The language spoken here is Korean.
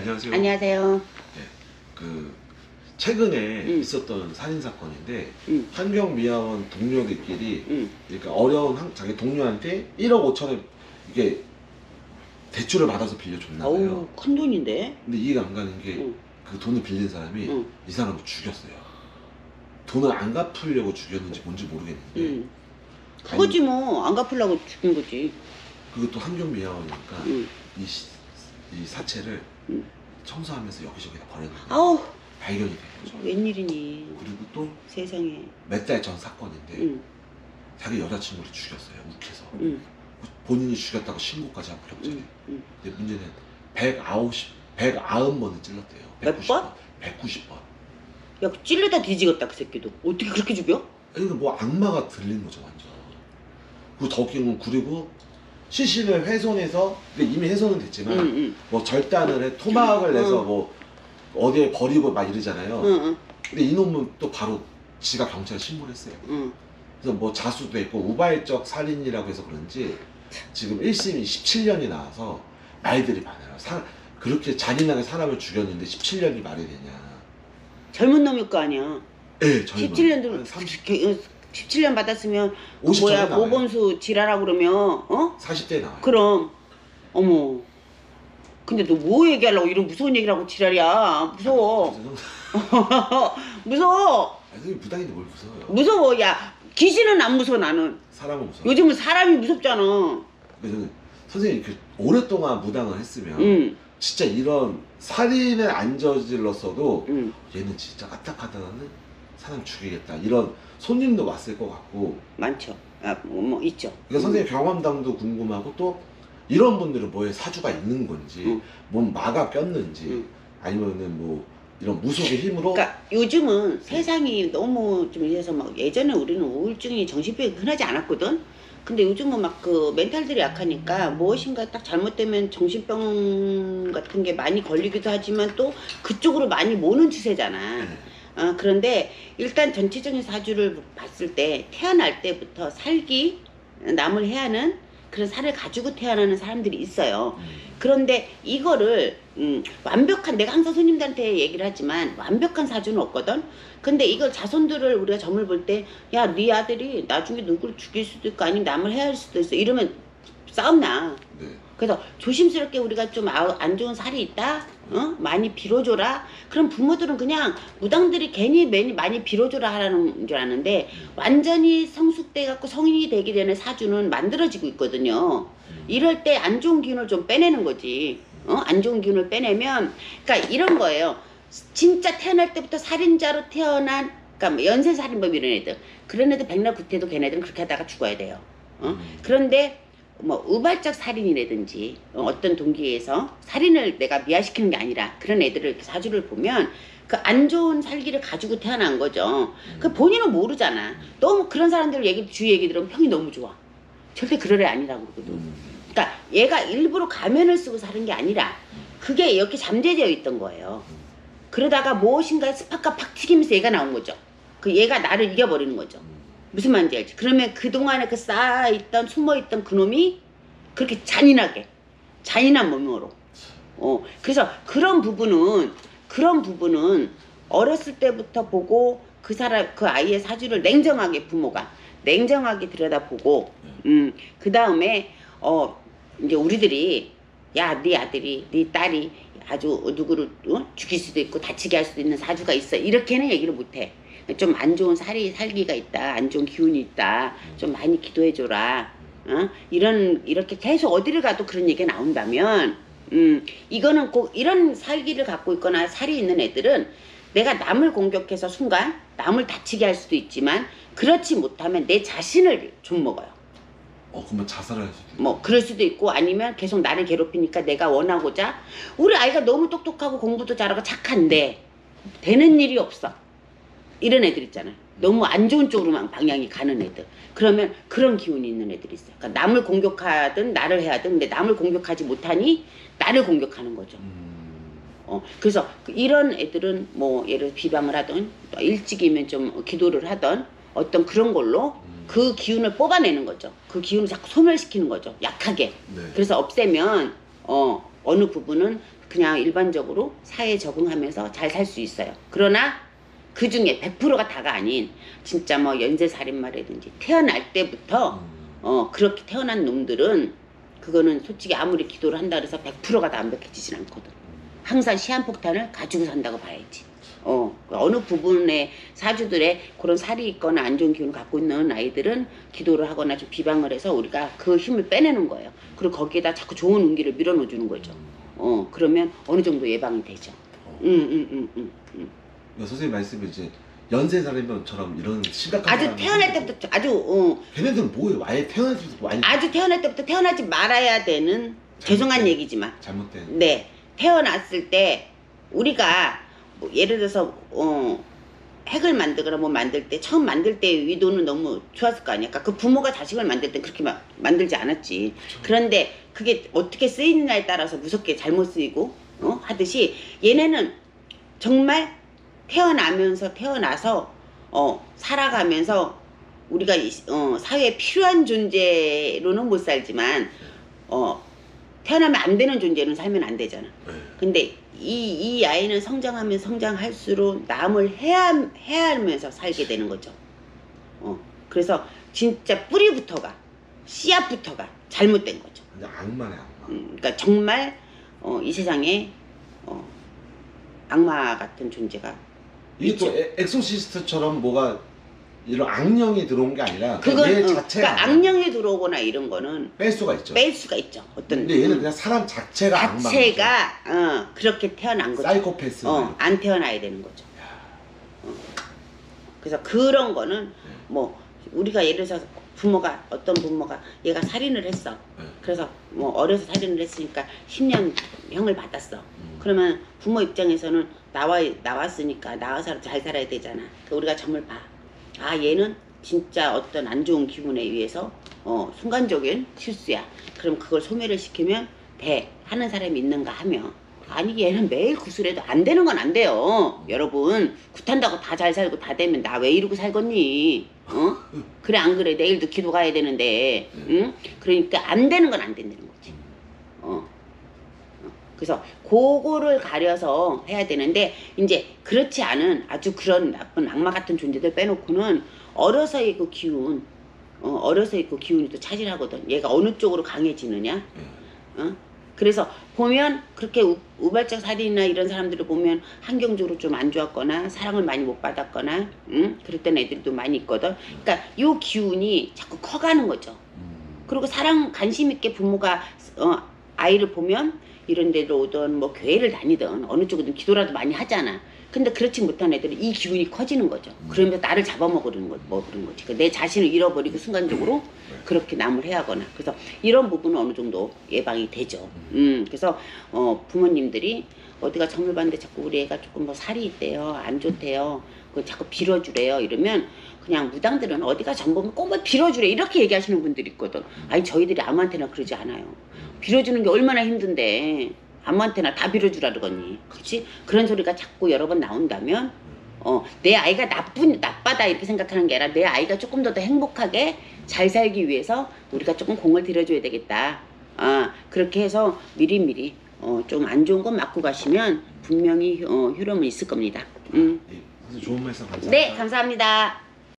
안녕하세요. 안녕하세요. 네, 그 최근에 있었던 살인 사건인데 환경미화원 동료들끼리 그러니까 어려운 자기 동료한테 1억 5천을 이게 대출을 받아서 빌려줬나 봐요. 어우, 큰 돈인데. 근데 이해가 안 가는 게 그 돈을 빌린 사람이 이 사람을 죽였어요. 돈을 안 갚으려고 죽였는지 뭔지 모르겠는데 그거지 뭐. 안 갚으려고 죽은 거지. 그것도 환경미화원이니까 이 사체를 청소하면서 여기저기다 버렸는데 아우, 발견이 된 거죠. 웬일이니. 그리고 또 세상에. 몇 달 전 사건인데 자기 여자친구를 죽였어요. 욱해서 본인이 죽였다고 신고까지 하고 경찰에. 근데 문제는 190번을 찔렀대요. 몇 번? 190번. 야, 찔르다 뒤지겠다 그 새끼도. 어떻게 그렇게 죽여? 이거 뭐 악마가 들린 거죠 완전. 그리고 더 웃긴 건 그리고 시신을 훼손해서 이미 훼손은 됐지만 뭐 절단을 해 토막을 내서 뭐 어디에 버리고 막 이러잖아요. 근데 이놈은 또 바로 지가 경찰에 신고를 했어요. 그래서 뭐 자수도 했고 우발적 살인이라고 해서 그런지 지금 1심이 17년이 나와서 말들이 많아요. 그렇게 잔인하게 사람을 죽였는데 17년이 말이 되냐. 젊은 놈일 거 아니야. 네, 젊은. 17년도 17년 받았으면 그 50 뭐야 전에 나와요. 모범수 지랄하고 그러면 어? 40대에 나와요. 그럼 어머. 근데 너 뭐 얘기하려고 이런 무서운 얘기를 하고 지랄이야. 무서워. 무서워. 선생님 부당인데 뭘 무서워요. 무서워. 야, 귀신은 안 무서워 나는. 사람은 무서워. 요즘은 사람이 무섭잖아. 그래서 선생님이 이렇게 오랫동안 무당을 했으면 진짜 이런 살인을 안 저질렀어도 얘는 진짜 까딱하다가는 사람 죽이겠다 이런 손님도 왔을 것 같고 많죠. 아, 뭐 있죠. 그러니까 선생님 경험담도 궁금하고 또 이런 분들은 뭐에 사주가 있는 건지 뭔 마가 꼈는지 아니면은 뭐 이런 무속의 힘으로 그러니까 요즘은 세상이 너무 좀 이래서 막 예전에 우리는 우울증이 정신병이 흔하지 않았거든. 근데 요즘은 막 그 멘탈들이 약하니까 무엇인가 딱 잘못되면 정신병 같은 게 많이 걸리기도 하지만 또 그쪽으로 많이 모는 추세잖아. 그런데 일단 전체적인 사주를 봤을 때 태어날 때부터 살기 남을 해하는 그런 살을 가지고 태어나는 사람들이 있어요. 그런데 이거를 완벽한, 내가 항상 손님들한테 얘기를 하지만 완벽한 사주는 없거든. 근데 이걸 자손들을 우리가 점을 볼 때 야, 네 아들이 나중에 누구를 죽일 수도 있고 아니면 남을 해할 수도 있어 이러면 싸움 나. 네. 그래서 조심스럽게 우리가 좀 안 좋은 살이 있다, 많이 빌어줘라. 그럼 부모들은 그냥 무당들이 괜히 많이 빌어줘라 하라는 줄 아는데 완전히 성숙돼 갖고 성인이 되기 전에 사주는 만들어지고 있거든요. 이럴 때 안 좋은 기운을 좀 빼내는 거지. 안 좋은 기운을 빼내면, 그러니까 이런 거예요. 진짜 태어날 때부터 살인자로 태어난, 그러니까 연쇄살인범 이런 애들, 그런 애들 백날 구태도 걔네들은 그렇게 하다가 죽어야 돼요. 그런데 뭐 우발적 살인이라든지 어떤 동기에서 살인을 내가 미화시키는 게 아니라 그런 애들을 이렇게 사주를 보면 그 안 좋은 살기를 가지고 태어난 거죠. 그 본인은 모르잖아. 너무 그런 사람들 주위 얘기 들으면 평이 너무 좋아. 절대 그럴 애 아니라고 그러거든. 그러니까 얘가 일부러 가면을 쓰고 사는 게 아니라 그게 이렇게 잠재되어 있던 거예요. 그러다가 무엇인가 스파크가 팍 튀기면서 얘가 나온 거죠. 그 얘가 나를 이겨버리는 거죠. 무슨 말인지 알지? 그러면 그동안에 그 쌓아있던 숨어있던 그놈이 그렇게 잔인한 몸으로 그래서 그런 부분은 어렸을 때부터 보고 그 아이의 사주를 냉정하게 부모가 냉정하게 들여다보고 그 다음에 이제 우리들이 야, 네 아들이 네 딸이 아주 누구를 죽일 수도 있고 다치게 할 수도 있는 사주가 있어 이렇게는 얘기를 못해. 좀 안 좋은 살기가 있다, 안 좋은 기운이 있다, 좀 많이 기도해줘라. 이렇게 계속 어디를 가도 그런 얘기가 나온다면, 이거는 꼭 이런 살기를 갖고 있거나 살이 있는 애들은 내가 남을 공격해서 순간 남을 다치게 할 수도 있지만, 그렇지 못하면 내 자신을 좀 먹어요. 그러면 자살할 수도 있고. 뭐 그럴 수도 있고 아니면 계속 나를 괴롭히니까 내가 원하고자 우리 아이가 너무 똑똑하고 공부도 잘하고 착한데 되는 일이 없어. 이런 애들 있잖아요. 너무 안 좋은 쪽으로만 방향이 가는 애들. 그러면 그런 기운이 있는 애들이 있어요. 그러니까 남을 공격하든 나를 해야든 근데 남을 공격하지 못하니 나를 공격하는 거죠. 그래서 이런 애들은 뭐 예를 들어 비방을 하든 일찍이면 좀 기도를 하든 어떤 그런 걸로 그 기운을 뽑아내는 거죠. 그 기운을 자꾸 소멸시키는 거죠. 약하게. 네. 그래서 없애면 어느 부분은 그냥 일반적으로 사회에 적응하면서 잘 살 수 있어요. 그러나 그 중에 100%가 다가 아닌 진짜 뭐 연쇄살인마라든지 태어날 때부터 그렇게 태어난 놈들은 그거는 솔직히 아무리 기도를 한다 그래서 100%가 다 완벽해지진 않거든. 항상 시한폭탄을 가지고 산다고 봐야지. 어느 부분의 사주들의 그런 살이 있거나 안 좋은 기운을 갖고 있는 아이들은 기도를 하거나 좀 비방을 해서 우리가 그 힘을 빼내는 거예요. 그리고 거기에다 자꾸 좋은 운기를 밀어넣어 주는 거죠. 그러면 어느 정도 예방이 되죠. 선생님 말씀이 이제 연쇄살인범처럼 이런 심각한 아주 태어날 때부터 아주 걔네들은 뭐예요? 아예 태어날 때부터 많이 아주 태어날 때부터 태어나지 말아야 되는 죄송한 얘기지만 잘못된 네 태어났을 때 우리가 뭐 예를 들어서 핵을 만들거나 뭐 만들 때 처음 만들 때 의도는 너무 좋았을 거 아니야. 그러니까 그 부모가 자식을 만들 때 그렇게 만들지 않았지. 그렇죠. 그런데 그게 어떻게 쓰이느냐에 따라서 무섭게 잘못 쓰이고 하듯이 얘네는 정말 태어나서 살아가면서 우리가 사회에 필요한 존재로는 못 살지만 태어나면 안 되는 존재는 살면 안 되잖아. 근데 이 아이는 성장할수록 남을 해하면서 살게 되는 거죠. 그래서 진짜 뿌리부터가 씨앗부터가 잘못된 거죠. 악마네 악마. 그러니까 정말 이 세상에 악마 같은 존재가 이게 있죠. 또 엑소시스트처럼 뭐가 이런 악령이 들어온 게 아니라 그건 얘 자체가 그러니까 악령이 들어오거나 이런 거는 뺄 수가 있죠. 뺄 수가 있죠. 근데 얘는 그냥 사람 자체가 그렇게 태어난 거죠. 사이코패스. 안 태어나야 되는 거죠. 그래서 그런 거는 뭐 우리가 예를 들어서 어떤 부모가 얘가 살인을 했어. 그래서 뭐 어려서 살인을 했으니까 10년 형을 받았어. 그러면 부모 입장에서는 나왔으니까 나와서 잘 살아야 되잖아. 그러니까 우리가 점을 봐. 아 얘는 진짜 어떤 안 좋은 기분에 의해서 순간적인 실수야. 그럼 그걸 소멸을 시키면 돼. 하는 사람이 있는가 하면 아니 얘는 매일 구슬해도 안 되는 건 안 돼요. 여러분 굿한다고 다 잘 살고 다 되면 나 왜 이러고 살겠니? 그래 안 그래 내일도 기도 가야 되는데 응? 그러니까 안 되는 건 안 된다는 거지. 그래서 그거를 가려서 해야 되는데 이제 그렇지 않은 아주 그런 나쁜 악마 같은 존재들 빼놓고는 어려서의 그 기운 어려서의 그 기운이 또 차지하거든. 얘가 어느 쪽으로 강해지느냐. 그래서 보면 그렇게 우발적 살인이나 이런 사람들을 보면 환경적으로 좀 안 좋았거나 사랑을 많이 못 받았거나 그랬던 애들도 많이 있거든. 그러니까 요 기운이 자꾸 커가는 거죠. 그리고 관심 있게 부모가 아이를 보면 이런 데로 오든 뭐 교회를 다니든 어느 쪽이든 기도라도 많이 하잖아. 근데 그렇지 못한 애들은 이 기운이 커지는 거죠. 그러면서 나를 잡아먹으는 거지. 그러니까 내 자신을 잃어버리고 순간적으로 그렇게 남을 해하거나. 그래서 이런 부분은 어느 정도 예방이 되죠. 그래서 부모님들이 어디가 점을 봤는데 자꾸 우리 애가 조금 뭐 살이 있대요. 안 좋대요. 그 자꾸 빌어주래요. 이러면 그냥 무당들은 어디가 점 보면 꼭 뭐 빌어주래. 이렇게 얘기하시는 분들이 있거든. 아니 저희들이 아무한테나 그러지 않아요. 빌어주는 게 얼마나 힘든데 아무한테나 다 빌어주라 그러겠니. 그렇지? 그런 소리가 자꾸 여러 번 나온다면 내 아이가 나빠다 이렇게 생각하는 게 아니라 내 아이가 조금 더 행복하게 잘 살기 위해서 우리가 조금 공을 들여줘야 되겠다. 그렇게 해서 미리미리 좀 안 좋은 건 맞고 가시면 분명히 효력은 있을 겁니다. 좋은 말씀 감사합니다. 네, 감사합니다.